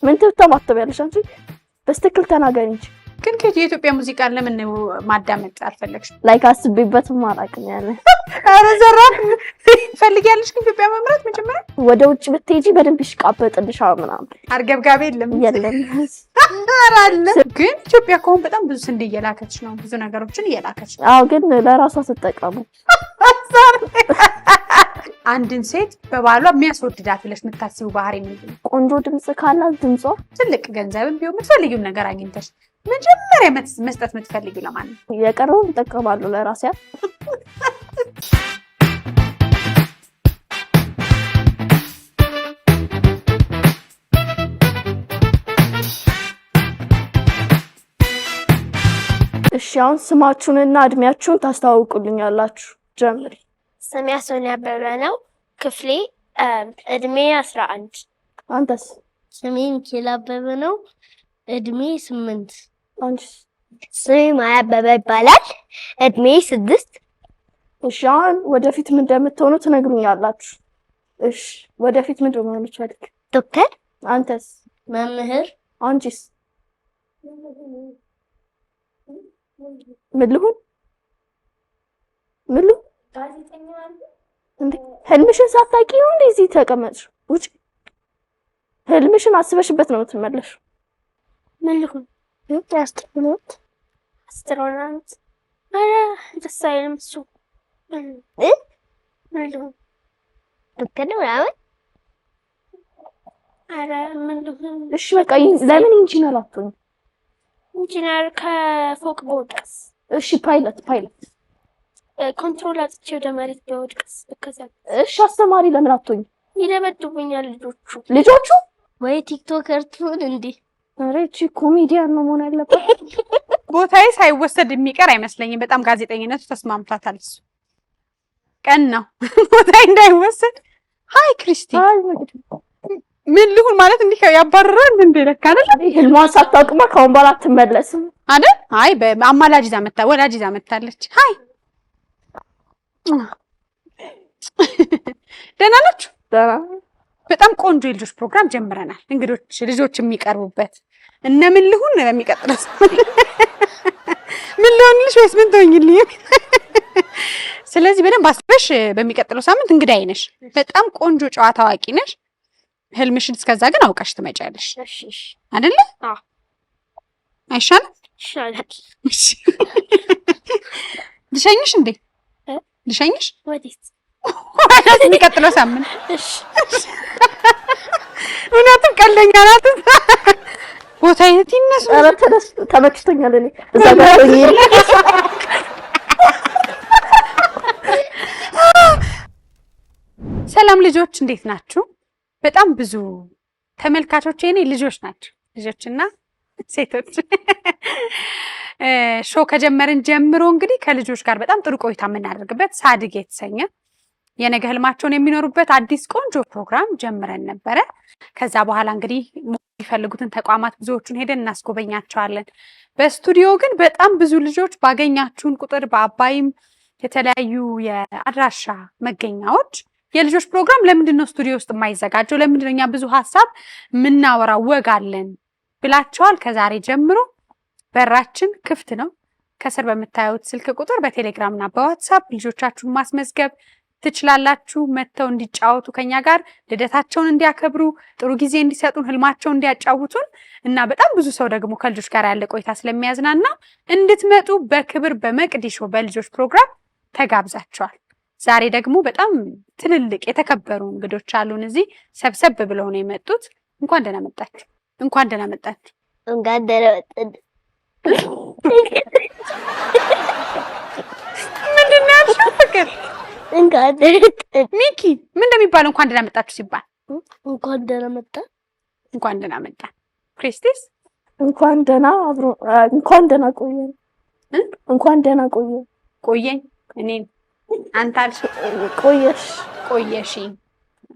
ምን ትተማተቢያለሽ አንቺ? በስትክክል ተናገሪ እንጂ። ግን የኢትዮጵያ ሙዚቃ ለምን ማዳመጥ አልፈለግሽም? ላይክ አስቤበትም አላውቅም ያለ። ኧረ ዘራፍ ፈልጊያለሽ ግን ኢትዮጵያ መምራት መጀመሪያ ወደ ውጭ ብትሄጂ በደንብ ይሽቃበጥልሻል ምናምን። አርገብጋቤ የለም። ግን ኢትዮጵያ ከሆነ በጣም ብዙ ስንዴ እየላከች ነው፣ ብዙ ነገሮችን እየላከች ነው። አዎ ግን ለራሷ ስትጠቀሙ አንድን ሴት በባሏ የሚያስወድዳት ብለሽ የምታስቢው ባህሪ ምንድን ነው? ቆንጆ ድምጽ ካላት ድምጿ፣ ትልቅ ገንዘብም ቢሆን የምትፈልጊውን ነገር አግኝተሽ መጀመሪያ መስጠት የምትፈልጊው ለማን ነው? የቀረውን እጠቀማለሁ ለራሴ። እሺ አሁን ስማችሁንና እድሜያችሁን ታስተዋውቁልኛላችሁ። ጀምሪ። ስሜ ሶኒያ አበበ ነው። ክፍሌ እድሜ 11። አንተስ? ስሜ ሚካኤል አበበ ነው። እድሜ 8። አንቺስ? ስሜ ማያ አበበ ይባላል። እድሜ 6። እሺ አሁን ወደፊት ምን እንደምትሆኑ ትነግሩኛላችሁ። እሺ ወደፊት ምን እንደምትሆኑ ፈልግ? ዶክተር። አንተስ? መምህር። አንቺስ? ምን ልሁን? ጋዜጠኛ እንዴ? ህልምሽን ሳታውቂ ነው እንዴ እዚህ ተቀመጥሽ? ውጪ። ህልምሽን አስበሽበት ነው የምትመለሽው። ምን ልሁን? አስትሮናውት። ኧረ ደስ አይልም እሱ። ምን ልሁን? ዶክተር ምናምን። ኧረ ምን ልሁን? እሺ በቃ ለምን ኢንጂነር አትሆኚም? ኢንጂነር ከፎቅ በወድቅስ? እሺ ፓይለት ኮንትሮል አጥቼ ወደ መሬት በወድቅስ? ከዛ እሺ አስተማሪ ለምን አትሆኚም? ይደበድቡኛል ልጆቹ። ወይ ቲክቶከር ትሁን እንዴ? ኧረ እቺ ኮሜዲያን ነው መሆን ያለበት። ቦታዬ ሳይወሰድ የሚቀር አይመስለኝም። በጣም ጋዜጠኝነቱ ተስማምቷታል። እሱ ቀን ነው ቦታዬ እንዳይወሰድ። ሃይ ክሪስቲ፣ ምን ልሁን ማለት እንዲህ ያባረራል እንዴ? ለካ አይደል? ህልሟን ሳታውቅማ ከአሁን በኋላ አትመለስም አይደል? አይ በአማላጅ ይዛ መጣ፣ ወላጅ ይዛ መጣለች። ሃይ ደህና ናችሁ? በጣም ቆንጆ የልጆች ፕሮግራም ጀምረናል። እንግዶች ልጆች የሚቀርቡበት እነ ምን ልሁን በሚቀጥለው ምን ልሁንልሽ ወይስ ምን ትሆኝልኝ? ስለዚህ በደንብ አስበሽ በሚቀጥለው ሳምንት እንግዳዬ ነሽ። በጣም ቆንጆ ጨዋታ አዋቂ ነሽ። ህልምሽን እስከዛ ግን አውቀሽ ትመጫለሽ አይደለ? አዎ። አይሻልም? ይሻላል። ልሸኝሽ እንዴ? ልሸኝሽ? ወዴት? የሚቀጥለው ሳምንት። እሺ። እውነትም ቀልደኛ ናት። ቦታ የት ይነሱ? ኧረ ተመችቶኛል። እኔ እዛ ጋር ሆኜ ሰላም ልጆች እንዴት ናችሁ? በጣም ብዙ ተመልካቾች የኔ ልጆች ናቸው። ልጆችና ሴቶች ሾው ከጀመርን ጀምሮ እንግዲህ ከልጆች ጋር በጣም ጥሩ ቆይታ የምናደርግበት ሳድግ የተሰኘ የነገ ህልማቸውን የሚኖሩበት አዲስ ቆንጆ ፕሮግራም ጀምረን ነበረ። ከዛ በኋላ እንግዲህ የሚፈልጉትን ተቋማት ብዙዎቹን ሄደን እናስጎበኛቸዋለን። በስቱዲዮ ግን በጣም ብዙ ልጆች ባገኛችሁን ቁጥር በአባይም የተለያዩ የአድራሻ መገኛዎች የልጆች ፕሮግራም ለምንድን ነው ስቱዲዮ ውስጥ የማይዘጋጀው? ለምንድን ነው እኛ ብዙ ሀሳብ የምናወራው ወግ አለን ብላችኋል። ከዛሬ ጀምሮ በራችን ክፍት ነው። ከስር በምታዩት ስልክ ቁጥር በቴሌግራምና በዋትሳፕ ልጆቻችሁን ማስመዝገብ ትችላላችሁ። መጥተው እንዲጫወቱ ከኛ ጋር ልደታቸውን እንዲያከብሩ ጥሩ ጊዜ እንዲሰጡን ህልማቸውን እንዲያጫውቱን እና በጣም ብዙ ሰው ደግሞ ከልጆች ጋር ያለ ቆይታ ስለሚያዝናና እንድትመጡ በክብር በመቅዲሾ በልጆች ፕሮግራም ተጋብዛችኋል። ዛሬ ደግሞ በጣም ትልልቅ የተከበሩ እንግዶች አሉን። እዚህ ሰብሰብ ብለው ነው የመጡት። እንኳን ደህና መጣችሁ። እንኳን ደህና መጣችሁ። እንኳን ደህና መጣችሁ። ምንድን ነው ያልሽው ፍቅር? እንኳን ደህና ሚኪ ምን እንደሚባለው እንኳን ደህና መጣችሁ ሲባል እንኳን ደህና መጣ። እንኳን ደህና መጣ። ክሪስቲስ እንኳን ደህና አብሮ እንኳን ደህና ቆየን። እንኳን ደህና ቆየን። ቆየኝ እኔን አንተ አልሽ ቆየሽ።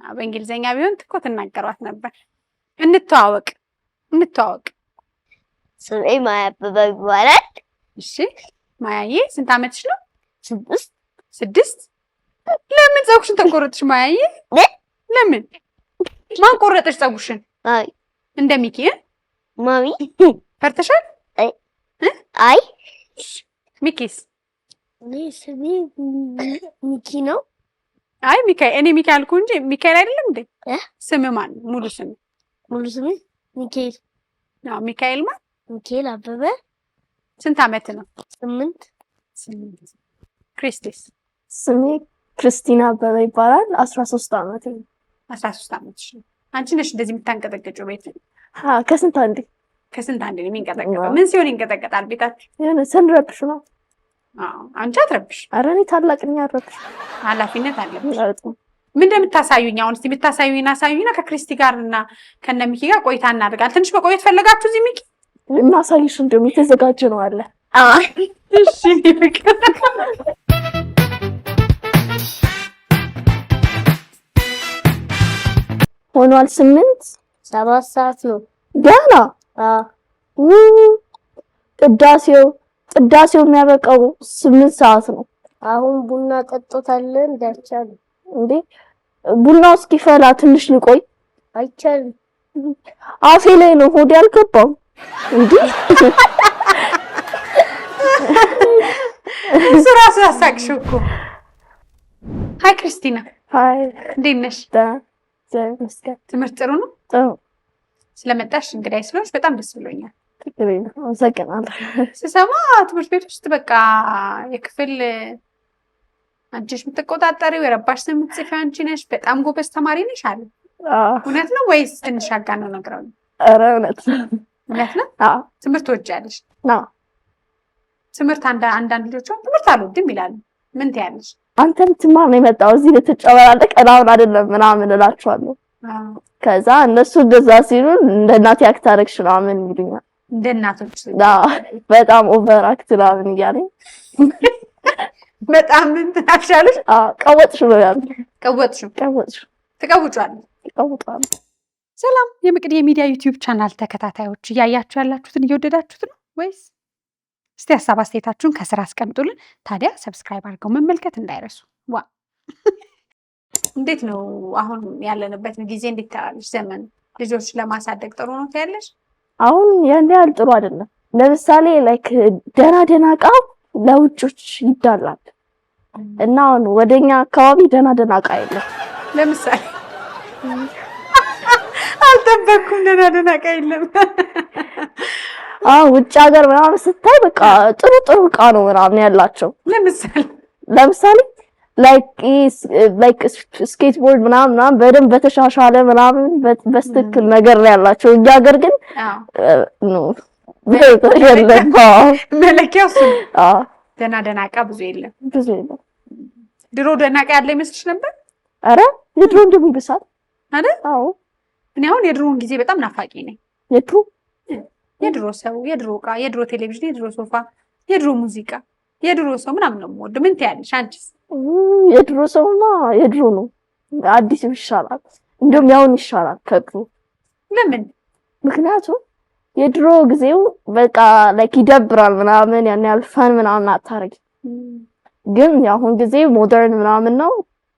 በእንግሊዘኛ ቢሆን እኮ ትናገሯት ነበር። እንተዋወቅ። ስሜ ማያ አበበ ይባላል። እሺ ማያዬ ስንት አመትሽ ነው? 6። ለምን ፀጉርሽን ተቆረጥሽ ማያዬ? ለምን? ማን ቆረጠሽ ፀጉርሽን? አይ እንደሚኪ ማሚ ፈርተሻል? አይ ሚኪስ? እኔ ስሜ ሚኪ ነው። አይ ሚካኤል፣ እኔ ሚካኤል አልኩ እንጂ ሚካኤል አይደለም እንዴ? ስም ማን? ሙሉ ስም ሚካኤል። አዎ ሚካኤል ማን? ሚካኤል አበበ። ስንት ዓመት ነው? 8 ክሪስቲስ? ስሜ ክርስቲና አበበ ይባላል። 13 ዓመት ነው። 13 ዓመት ነው። አንቺ ነሽ እንደዚህ የምታንቀጠቀጭው ቤት? ከስንት አንዴ ነው የሚንቀጠቀጠው። ምን ሲሆን ይንቀጠቀጣል ቤታችሁ? የሆነ ስንረብሽ ነው። አንቺ አትረብሽ። ኧረ እኔ ታላቅ ነኝ፣ አትረብሽ። ኃላፊነት አለብሽ። ምን እንደምታሳዩኝ አሁን እስቲ ብታሳዩኝ አሳዩኝና ከክሪስቲ ጋር እና ከነሚኪ ጋር ቆይታ እናደርጋለን። ትንሽ መቆየት ፈለጋችሁ እዚህ ሚኪ? እናሳይሽ እንደውም የተዘጋጀ ነው አለ። እሺ ሆኗል። 7 ሰዓት ነው ገና። ቅዳሴው የሚያበቃው 8 ሰዓት ነው። አሁን ቡና ጠጥቶታል እንዳይቻል እንዴ? ቡናው እስኪፈላ ትንሽ ልቆይ። አይቻልም። አፌ ላይ ነው፣ ሆዴ አልገባም እንዴ? ራሱ ያሳቅሽው እኮ። ሃይ ክርስቲና። ሃይ እንዴት ነሽ? ትምህርት ጥሩ ነው? ጥሩ። ስለመጣሽ እንግዳይ ስለሆንሽ በጣም ደስ ብሎኛል። አመሰግናለሁ። ስሰማ ትምህርት ቤት ውስጥ በቃ የክፍል አንቺ ነሽ የምትቆጣጠሪው፣ የረባሽ ስም የምትጽፊው አንቺ ነሽ፣ በጣም ጎበዝ ተማሪ ነሽ አለ። እውነት ነው ወይስ ትንሽ አጋነው ነግረው? ኧረ እውነት ነው። እውነት ነው? ትምህርት ትወጃለሽ? ትምህርት አንዳንድ ልጆች ትምህርት አልወድም ይላሉ። ምን ትያለሽ? አንተ ልትማር ነው የመጣው እዚህ ልትጨበላለቅ ምናምን አይደለም ምናምን እላቸዋለሁ። ከዛ እነሱ እንደዛ ሲሉ እንደ እናቴ አክት አደረግሽ ምናምን ይሉኛል። እንደ እናቶች በጣም ኦቨር አክት ምናምን እያለኝ በጣም እንትን አልሻለሽ? ቀወጥሽ ነው ያሉት። ቀወጥሽ ትቀውጫለሽ። ሰላም የመቅዲ የሚዲያ ዩቲዩብ ቻናል ተከታታዮች፣ እያያችሁ ያላችሁትን እየወደዳችሁት ነው ወይስ? እስቲ ሀሳብ አስተያየታችሁን ከስራ አስቀምጡልን። ታዲያ ሰብስክራይብ አድርገው መመልከት እንዳይረሱ። እንዴት ነው አሁን ያለንበትን ጊዜ እንዴት ታያለሽ? ዘመን ልጆች ለማሳደግ ጥሩ ነው ታያለሽ? አሁን ያን ያህል ጥሩ አይደለም። ለምሳሌ ላይክ ደና ዕቃ ለውጮች ይዳላል እና አሁን ወደኛ አካባቢ ደና ዕቃ የለም። ለምሳሌ አልጠበኩም። ደና ዕቃ የለም። ውጭ ሀገር ምናምን ስታይ በቃ ጥሩ ዕቃ ነው ምናምን ያላቸው። ለምሳሌ ላይክ ስኬትቦርድ ምናምን በደንብ በተሻሻለ ምናምን በስትክክል ነገር ነው ያላቸው። እኛ ሀገር ግን መለኪያው እሱ ደና ዕቃ ብዙ የለም። ድሮ ደና ዕቃ ያለ ይመስልሽ ነበር? ኧረ የድሮ እንደሚብሳል አይደል? እኔ አሁን የድሮውን ጊዜ በጣም ናፋቂ ነኝ። የድሮ ሰው፣ የድሮ ዕቃ፣ የድሮ ቴሌቪዥን፣ የድሮ ሶፋ፣ የድሮ ሙዚቃ፣ የድሮ ሰው ምናምን ነው የምወደው። ምን ትያለሽ አንቺስ? የድሮ ሰውማ የድሮ ነው። አዲስ ይሻላል፣ እንደውም ያውን ይሻላል ከድሮ። ለምን? ምክንያቱም የድሮ ጊዜው በቃ ላይክ ይደብራል ምናምን ያን ያህል ፈን ምናምን አታረጊ። ግን የአሁን ጊዜ ሞደርን ምናምን ነው፣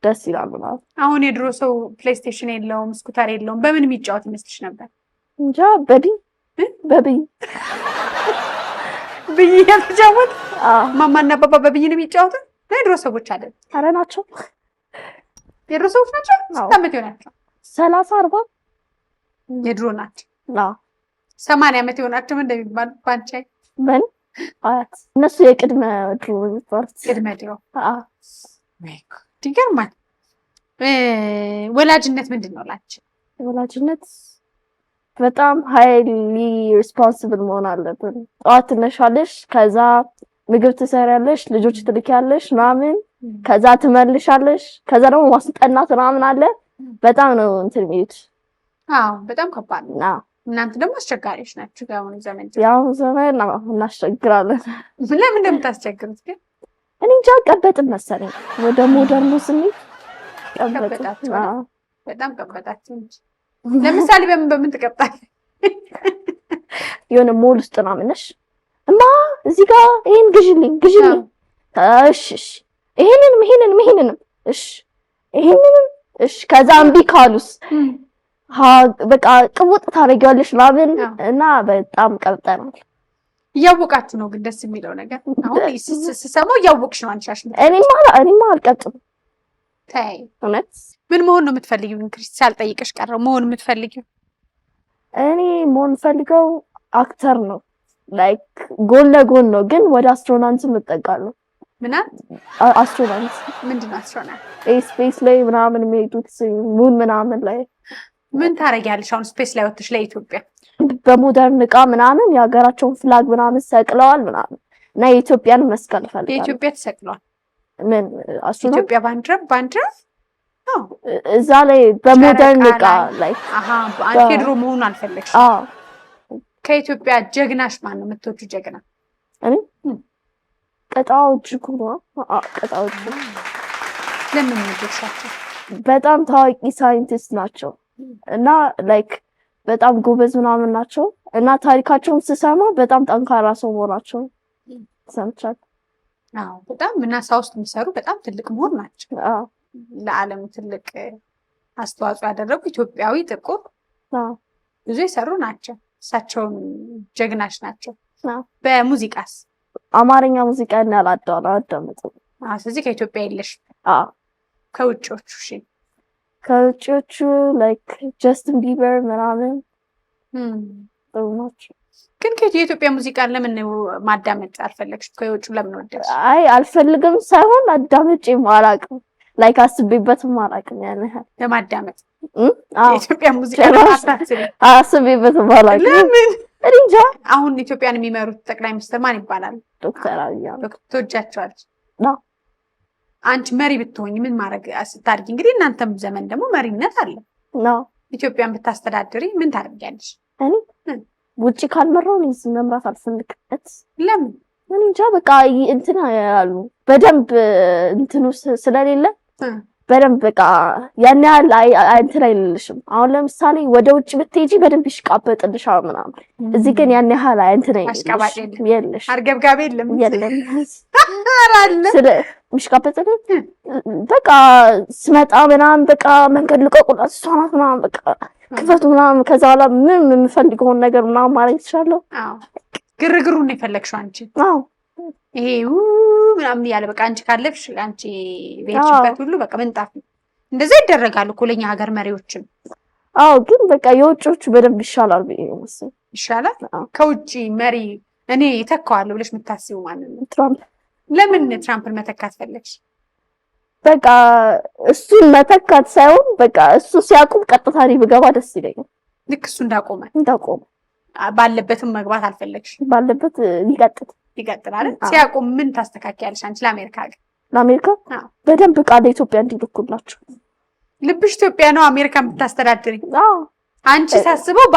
ደስ ይላል ምናምን። አሁን የድሮ ሰው ፕሌይስቴሽን የለውም፣ ስኩተር የለውም። በምን የሚጫወት ይመስልሽ ነበር? እንጃ በብይ የተጫወት ማማና ባባ በብይ ነው የሚጫወቱት። የድሮ ሰዎች አይደል? ኧረ ናቸው፣ የድሮ ሰዎች ናቸው። ስንት ዓመት ይሆናቸው? 30 40 የድሮ ናቸው። 80 ዓመት ይሆናቸው እንደሚባል ባንቺ ምን አያት እነሱ የቅድመ ድሮ የሚባሉት ቅድመ ድሮ። ይገርማል። ወላጅነት ምንድን ነው ላችሁ? ወላጅነት በጣም ሃይሊ ሪስፖንሲብል መሆን አለብን። ጠዋት ትነሻለሽ፣ ከዛ ምግብ ትሰሪያለሽ፣ ልጆች ትልኪያለሽ ምናምን፣ ከዛ ትመልሻለሽ፣ ከዛ ደግሞ ማስጠናት ምናምን አለ። በጣም ነው እንትን የሚሉት። በጣም ከባድ ነው። እናንተ ደግሞ አስቸጋሪዎች ናችሁ። ያሁን ዘመን እናስቸግራለን። ለምን እንደምታስቸግሩት ግን እኔ እንጃ። ቀበጥን መሰለኝ ወደ ሞደርኑ ስሜት ቀበጣችሁ። በጣም ቀበጣችሁ እንጂ ለምሳሌ በምን ትቀብጣለሽ? የሆነ ሞል ውስጥ ምናምን ነሽ እማ እዚህ ጋር ይሄን ግዢልኝ። እሺ ይሄንንም እሺ ይሄንንም እሺ። ከዛ እምቢ ካሉስ በቃ ቅውጥ ታደርጊዋለሽ ምናምን እና በጣም ቀብጠናል። እያወቃችሁ ነው ግን ደስ የሚለው ነገር አሁን ስሰማው እያወቅሽ ነው አንሻሽ። እኔማ አልቀጥም። ተይ እውነት ምን መሆን ነው የምትፈልጊው? ክርስቲ ሳልጠይቅሽ ቀረው መሆን የምትፈልጊው? እኔ መሆን ፈልገው አክተር ነው። ላይክ ጎን ለጎን ነው ግን ወደ አስትሮናንት እጠጋለሁ። ምን አስትሮናንት ምንድን ነው አስትሮናንት? ስፔስ ላይ ምናምን የሚሄዱት ሙን ምናምን ላይ ምን ታረጊያለሽ? አሁን ስፔስ ላይ ወጥተሽ ለኢትዮጵያ በሞደርን እቃ ምናምን የሀገራቸውን ፍላግ ምናምን ሰቅለዋል ምናምን እና የኢትዮጵያን መስቀል ፈልጋለሁ። የኢትዮጵያ ተሰቅለዋል። ምን አስትሮናንት ኢትዮጵያ ባንዲራ እዛ ላይ በሞደርን እቃ ላይ አንቺ ድሮ መሆኑን አልፈለግሽ? ከኢትዮጵያ ጀግናሽ ማን ነው የምትወጂው ጀግና? እኔ ቀጣዎች ኩሩ ቀጣዎች ለምን ምትወሻቸው? በጣም ታዋቂ ሳይንቲስት ናቸው እና ላይክ በጣም ጎበዝ ምናምን ናቸው እና ታሪካቸውን ስሰማ በጣም ጠንካራ ሰው መሆናቸው ሰምቻለሁ። በጣም ናሳ ውስጥ የሚሰሩ በጣም ትልቅ ምሁር ናቸው። ለዓለም ትልቅ አስተዋጽኦ ያደረጉ ኢትዮጵያዊ ጥቁር ብዙ የሰሩ ናቸው። እሳቸውን ጀግናሽ ናቸው። በሙዚቃስ? አማርኛ ሙዚቃ አላዳምጥም። ስለዚህ ከኢትዮጵያ የለሽ? ከውጭዎቹ? እሺ ከውጭዎቹ ላይክ ጀስትን ቢበር ምናምን ጥሩ ናቸው። ግን የኢትዮጵያ ሙዚቃን ለምን ማዳመጥ አልፈለግሽም? ከውጭ ለምን ወደድሽ? አይ አልፈልግም ሳይሆን አዳምጬም አላውቅም። ላይክ አስቤበትም አላውቅም። ያን ያህል ለማዳመጥ የኢትዮጵያ ሙዚቃ አስቤበትም አላውቅም። ለምን? እንጃ። አሁን ኢትዮጵያን የሚመሩት ጠቅላይ ሚኒስትር ማን ይባላል? ዶክተር አብይ አህመድ። ትወጃቸዋለሽ? አንቺ መሪ ብትሆኝ ምን ማድረግ ስታድጊ? እንግዲህ እናንተም ዘመን ደግሞ መሪነት አለ። ኢትዮጵያን ብታስተዳድሪ ምን ታደርጊያለሽ? እኔ ውጪ ካልመራው ነው መምራት አልፈልግበት። ለምን? እኔ እንጃ። በቃ እንትን ያሉ በደንብ እንትኑ ስለሌለ በደንብ በቃ ያን ያህል እንትን አይልልሽም። አሁን ለምሳሌ ወደ ውጭ ብትሄጂ በደንብ ይሽቃበጥልሻል ምናምን። እዚህ ግን ያን ያህል እንትን አይልልሽም። የለሽ አርገብጋቤ የለም። ስለ ምሽቃበጥልኝ በቃ ስመጣ ምናምን በቃ መንገድ ልቀቁላት እሷ ናት ምናምን በቃ ክፈቱ ምናምን። ከዛ በኋላ ምን የምፈልገውን ነገር ምናምን ማድረግ ትችላለሁ። ግርግሩን ነው የፈለግሽው አንቺ? ይሄ ምናምን እያለ በቃ አንቺ ካለፍሽ አንቺ ቤትሽበት ሁሉ በቃ ምንጣፍ እንደዛ ይደረጋል እኮ ለኛ ሀገር መሪዎችም። ግን በቃ የውጭዎቹ በደንብ ይሻላል ብዬ ነው መሰለኝ። ይሻላል? ከውጭ መሪ እኔ ተካዋለሁ ብለሽ የምታስቢው ማለት ነው? ትራምፕ። ለምን ትራምፕን መተካት ፈለግሽ? በቃ እሱን መተካት ሳይሆን በቃ እሱ ሲያቆም ቀጥታ እኔ ብገባ ደስ ይለኛል። ልክ እሱ እንዳቆመ ባለበትም መግባት አልፈለግሽ? ባለበት ይቀጥል አይደል? ሲያቆም ምን ታስተካክያለሽ አንቺ? ለአሜሪካ በደንብ ቃል ኢትዮጵያ እንዲልኩላችሁ። ልብሽ ኢትዮጵያ ነው አሜሪካ የምታስተዳድሪ? አንቺ ሳስበው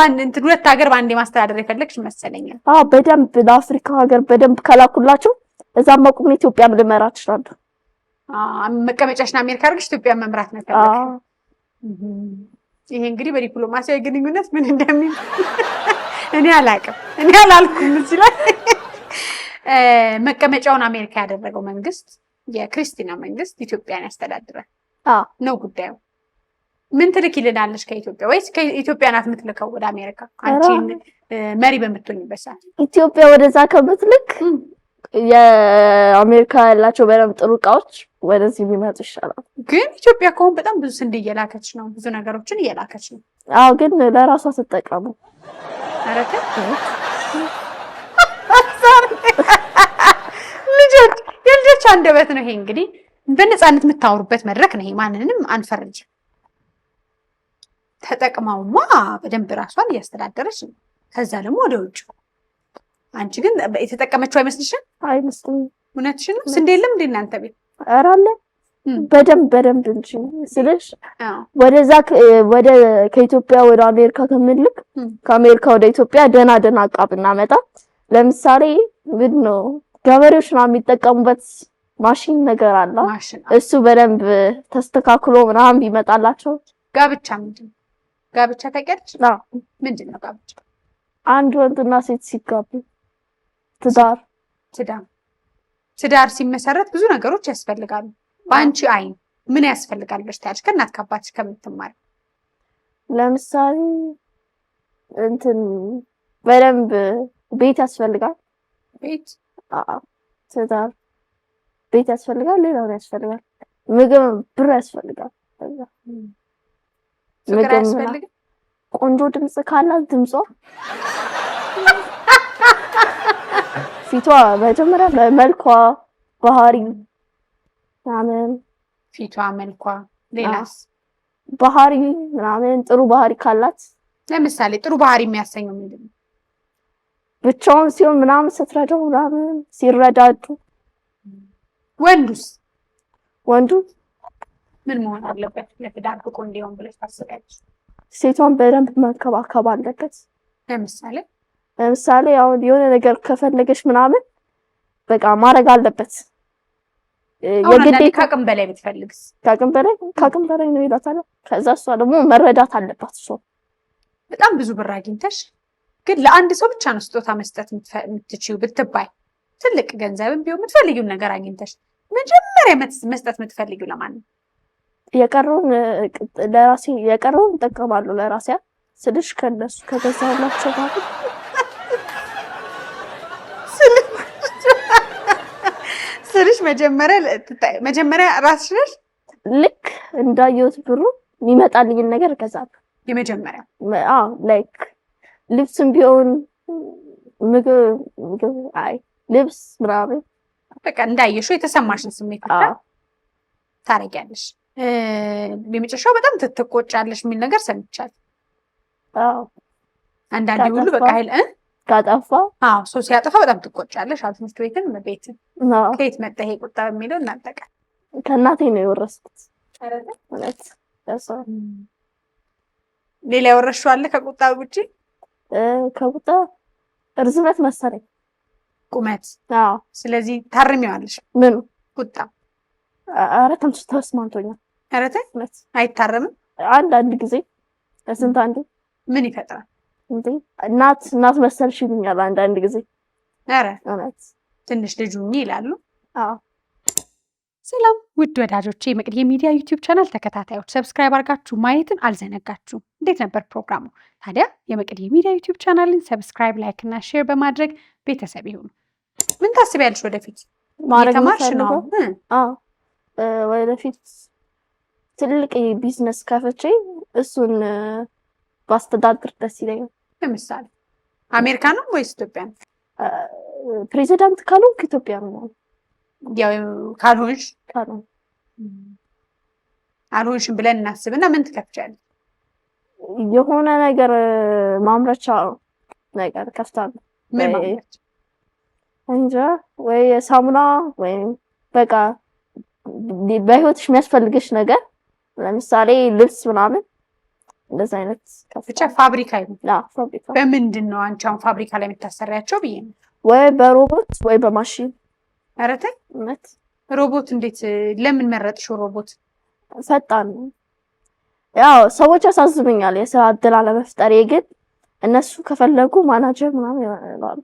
ሁለት ሀገር በአንዴ ማስተዳደር የፈለግሽ መሰለኛል። በደንብ ለአፍሪካ ሀገር በደንብ ከላኩላችሁ እዛም መቆም ኢትዮጵያ ልመራ እችላለሁ። መቀመጫሽን አሜሪካ አድርገሽ ኢትዮጵያ መምራት ነው የፈለግሽው? ይሄ እንግዲህ በዲፕሎማሲያዊ ግንኙነት ምን እንደሚል እኔ አላውቅም። እኔ አላልኩም ይችላል። መቀመጫውን አሜሪካ ያደረገው መንግስት የክርስቲና መንግስት ኢትዮጵያን ያስተዳድራል ነው ጉዳዩ። ምን ትልኪልናለሽ ከኢትዮጵያ? ወይስ ከኢትዮጵያ ናት የምትልከው ወደ አሜሪካ? አንቺን መሪ በምትሆኝበት ሰዓት ኢትዮጵያ ወደዛ ከምትልክ የአሜሪካ ያላቸው በደንብ ጥሩ እቃዎች ወደዚህ ቢመጡ ይሻላል። ግን ኢትዮጵያ ከሆነ በጣም ብዙ ስንዴ እየላከች ነው፣ ብዙ ነገሮችን እየላከች ነው። ግን ለራሷ ስትጠቀሙ አረተ ልጆች የልጆች አንደበት ነው ይሄ። እንግዲህ በነፃነት የምታወሩበት መድረክ ነው ይሄ። ማንንም አንፈርጅ። ተጠቅማውማ በደንብ ራሷን እያስተዳደረች ነው። ከዛ ደግሞ ወደ ውጭ። አንቺ ግን የተጠቀመችው አይመስልሽም? አይመስልም። እውነትሽን ነው። ስንዴ የለም እንደ እናንተ ቤት? ኧረ አለ በደንብ እንጂ ስልሽ ወደዛ ከኢትዮጵያ ወደ አሜሪካ ከምንልክ ከአሜሪካ ወደ ኢትዮጵያ ደህና እቃ ብናመጣ፣ ለምሳሌ ምንድን ነው ገበሬዎች ነው የሚጠቀሙበት ማሽን ነገር አለ። እሱ በደንብ ተስተካክሎ ምናምን ቢመጣላቸው። ጋብቻ ምንድን ነው? ጋብቻ ታውቂያለሽ? ምንድን ነው ጋብቻ? አንድ ወንድና ሴት ሲጋቡ ትዳር ሲመሰረት ብዙ ነገሮች ያስፈልጋሉ። በአንቺ አይን ምን ያስፈልጋል ብለሽ ታያለሽ? ከእናት ከአባትሽ ከምትማሪ ለምሳሌ እንትን በደንብ ቤት ያስፈልጋል። ቤት ትዳር ቤት ያስፈልጋል። ሌላው ያስፈልጋል። ምግብ ብር ያስፈልጋል። ፍቅር ያስፈልጋል። ቆንጆ ድምጽ ካላት ድምጿ ፊቷ መጀመሪያ መልኳ ባህሪ ምናምን ፊቷ መልኳ ሌላስ ባህሪ ምናምን ጥሩ ባህሪ ካላት ለምሳሌ ጥሩ ባህሪ የሚያሰኘው ምንድነው? ብቻውን ሲሆን ምናምን ስትረዳው ምናምን ሲረዳዱ። ወንዱ ምን መሆን አለበት ለትዳር ብቁ እንዲሆን ብለሽ ታስቢያለሽ? ሴቷን በደንብ መንከባከብ አለበት። ለምሳሌ አሁን የሆነ ነገር ከፈለገች ምናምን በቃ ማድረግ አለበት። የግዴታ ከአቅም በላይ ብትፈልግስ? ከአቅም በላይ ነው ይላታል። ከዛ እሷ ደግሞ መረዳት አለባት። እሷ በጣም ብዙ ብር አግኝተሽ ግን ለአንድ ሰው ብቻ ነው ስጦታ መስጠት የምትችይው ብትባይ፣ ትልቅ ገንዘብም ቢሆን የምትፈልጊውን ነገር አግኝተሽ መጀመሪያ መስጠት የምትፈልጊው ለማን ነው? የቀረውን እጠቀማለሁ ለራሴ ስልሽ ከነሱ ከገዛላቸው ጋር ስልሽ መጀመሪያ ራስሽ ነሽ። ልክ እንዳየሁት ብሩ የሚመጣልኝን ነገር እገዛለሁ። የመጀመሪያ ላይክ ልብስም ቢሆን ምግብ ልብስ ምናምን በቃ እንዳየሽው የተሰማሽን ስሜት ብቻ ታረጊያለሽ። የመጨረሻው በጣም ትቆጫለሽ የሚል ነገር ሰምቻለሁ። አንዳንዴ ሁሉ በቃ ካጠፋ ሰው ሲያጠፋ በጣም ትቆጫለሽ። ትምህርት ቤትን ቤትን ከየት መጣ ይሄ ቁጣ የሚለው እናጠቃ ከእናቴ ነው የወረስኩት። ሌላ የወረሽው አለ ከቁጣ ውጪ? ከቁጣ ርዝመት መሰለኝ ቁመት። ስለዚህ ታርሚዋለሽ። ምኑ ቁጣ? ኧረ ተስማምቶኛል። ኧረ ተይ አይታረምም። አንዳንድ ጊዜ ለስንት አንዴ ምን ይፈጥራል? እናት መሰልሽ ይሉኛል አንዳንድ ጊዜ። ኧረ ትንሽ ልጁ ይላሉ። ሰላም ውድ ወዳጆቼ፣ የመቅዲ ሚዲያ ዩቲዩብ ቻናል ተከታታዮች ሰብስክራይብ አድርጋችሁ ማየትን አልዘነጋችሁም። እንዴት ነበር ፕሮግራሙ? ታዲያ የመቅዲ ሚዲያ ዩቲዩብ ቻናልን ሰብስክራይብ፣ ላይክ እና ሼር በማድረግ ቤተሰብ ይሁኑ። ምን ታስቢያለሽ ወደፊት? የተማርሽ ነው? ወደፊት ትልቅ ቢዝነስ ከፍቼ እሱን ባስተዳድር ደስ ይለኛል። ለምሳሌ አሜሪካ ነው ወይስ ኢትዮጵያ ነው? ፕሬዚዳንት ካልሆንክ ኢትዮጵያ ነው። ያው ካልሆንሽም ብለን እናስብና ምን ትከፍቻለሽ? የሆነ ነገር ማምረቻ ነገር ከፍታለሁ። ምን ማምረቻ? እንጃ ወይ ሳሙና ወይ በቃ በህይወትሽ የሚያስፈልግሽ ነገር ለምሳሌ ልብስ ምናምን እንደዛ አይነት ብቻ ፋብሪካ ይሁን። ፋብሪካ በምንድን ነው አንቺ አሁን ፋብሪካ ላይ የምታሰሪያቸው ብዬ ነው? ወይ በሮቦት ወይ በማሽን። ኧረ ተይ ሮቦት እንዴት? ለምን መረጥሽው ሮቦት? ፈጣን ነው። ያው ሰዎች ያሳዝኑኛል የስራ እድል አለመፍጠሬ፣ ግን እነሱ ከፈለጉ ማናጀር ምናምን ይሆናሉ።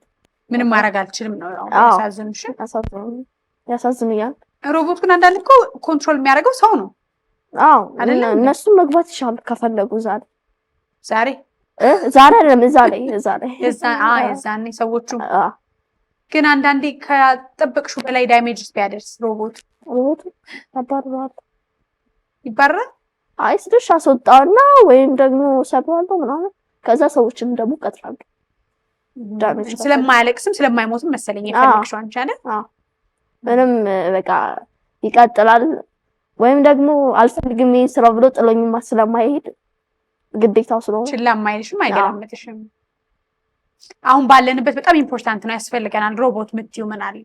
ምንም ማድረግ አልችልም ነው ያሳዝኑኛል። ሮቦት ግን አንዳንድ እኮ ኮንትሮል የሚያደርገው ሰው ነው። እነሱም መግባት ይችላሉ ከፈለጉ። ዛሬ አይደለም እዛ ላይ የዛኔ ሰዎቹ ግን አንዳንዴ ከጠበቅሽው በላይ ዳሜጅ ቢያደርስ ሮቦቱ ይባረራል። ስልሽ አስወጣውና ወይም ደግሞ ሰብረዋለሁ ምናምን፣ ከዛ ሰዎችን ደግሞ ቀጥራለሁ። ስለማያለቅስም ስለማይሞትም መሰለኝ የፈለግሽው አንቺ አይደል? ምንም በቃ ይቀጥላል። ወይም ደግሞ አልፈልግም ይሄን ስራ ብሎ ጥሎኝማ ስለማይሄድ ግዴታው ስለሆነ ችላ ማይልሽም አይገላምጥሽም። አሁን ባለንበት በጣም ኢምፖርታንት ነው፣ ያስፈልገናል። ሮቦት ምትዩ ምን አለ?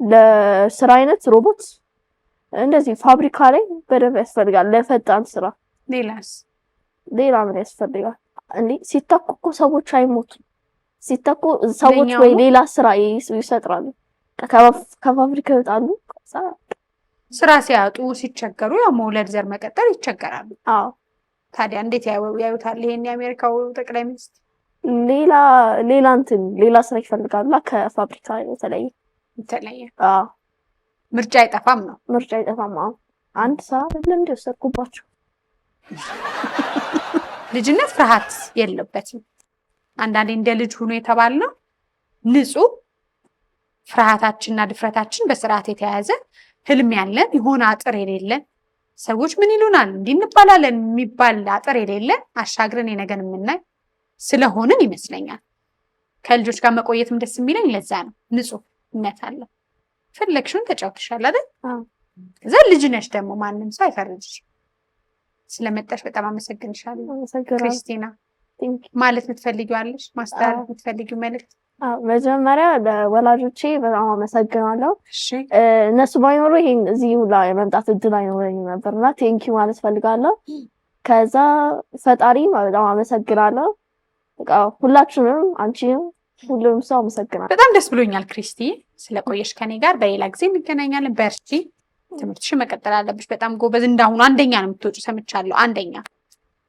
ለስራ አይነት ሮቦት እንደዚህ ፋብሪካ ላይ በደንብ ያስፈልጋል ለፈጣን ስራ። ሌላ ምን ያስፈልጋል? ሲተኩ እኮ ሰዎች አይሞቱም። ሲተኩ ሰዎች ወይ ሌላ ስራ ይሰጥራሉ፣ ከፋብሪካ ይወጣሉ። ስራ ሲያጡ ሲቸገሩ ያው መውለድ ዘር መቀጠል ይቸገራሉ። ታዲያ እንዴት ያዩታል ይሄን የአሜሪካው ጠቅላይ ሚኒስትር? ሌላ ስራ ይፈልጋሉ ከፋብሪካ የተለየ። ምርጫ አይጠፋም ነው። ምርጫ አይጠፋም። አንድ ሰዓት ለምን ወሰድኩባቸው? ልጅነት ፍርሃት የለበትም። አንዳንዴ እንደ ልጅ ሁኑ የተባልነው ንጹህ ፍርሃታችንና ድፍረታችን በስርዓት የተያዘ ህልም ያለን የሆነ አጥር የሌለን ሰዎች ምን ይሉናል እንዲህ እንባላለን የሚባል አጥር የሌለን አሻግረን የነገን የምናይ ስለሆንን ይመስለኛል ከልጆች ጋር መቆየትም ደስ የሚለኝ ለዛ ነው። ንጹህነት አለ። ፈለግሽውን ተጫውተሻል አይደል? ከዛ ልጅ ነሽ ደግሞ ማንም ሰው አይፈርድሽ። ስለመጣሽ በጣም አመሰግንሻለሁ ክሪስቲና። ማለት የምትፈልጊው አለሽ? ማስተላለፍ የምትፈልጊው መልዕክት? መጀመሪያ ለወላጆቼ በጣም አመሰግናለሁ። እነሱ ባይኖሩ ይሄን እዚህ ሁላ የመምጣት እድል አይኖረኝም ነበርና ቴንኪው ማለት ፈልጋለሁ። ከዛ ፈጣሪ በጣም አመሰግናለሁ። በቃ ሁላችሁንም፣ አንቺም፣ ሁሉንም ሰው አመሰግናለሁ። በጣም ደስ ብሎኛል ክሪስቲ ስለቆየሽ ከኔ ጋር። በሌላ ጊዜ እንገናኛለን። በርቺ፣ ትምህርትሽን መቀጠል አለብሽ። በጣም ጎበዝ እንዳሁኑ አንደኛ ነው የምትወጪው ሰምቻለሁ። አንደኛ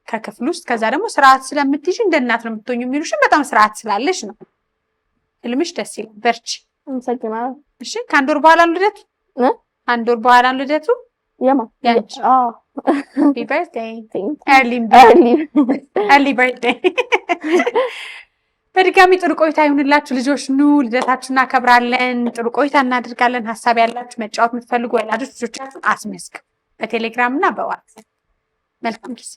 ከክፍል ውስጥ። ከዛ ደግሞ ስርዓት ስለምትይዥ እንደ እናት ነው የምትሆኚው የሚሉሽን በጣም ስርዓት ስላለሽ ነው። ህልምሽ ደስ ይላል። በርቺ። አመሰግናለሁ። እሺ። ከአንድ ወር በኋላ ልደቱ አንድ ወር በኋላ ልደቱ ያንቺ። ሃፒ በርዝዴይ ኤርሊ በርዝዴይ። በድጋሚ ጥሩ ቆይታ ይሁንላችሁ ልጆች። ኑ ልደታችሁን እናከብራለን። ጥሩ ቆይታ እናደርጋለን። ሀሳብ ያላችሁ መጫወት የምትፈልጉ ወላጆች ልጆቻችሁን አስመዝግቡ በቴሌግራም እና በዋትስአፕ። መልካም ጊዜ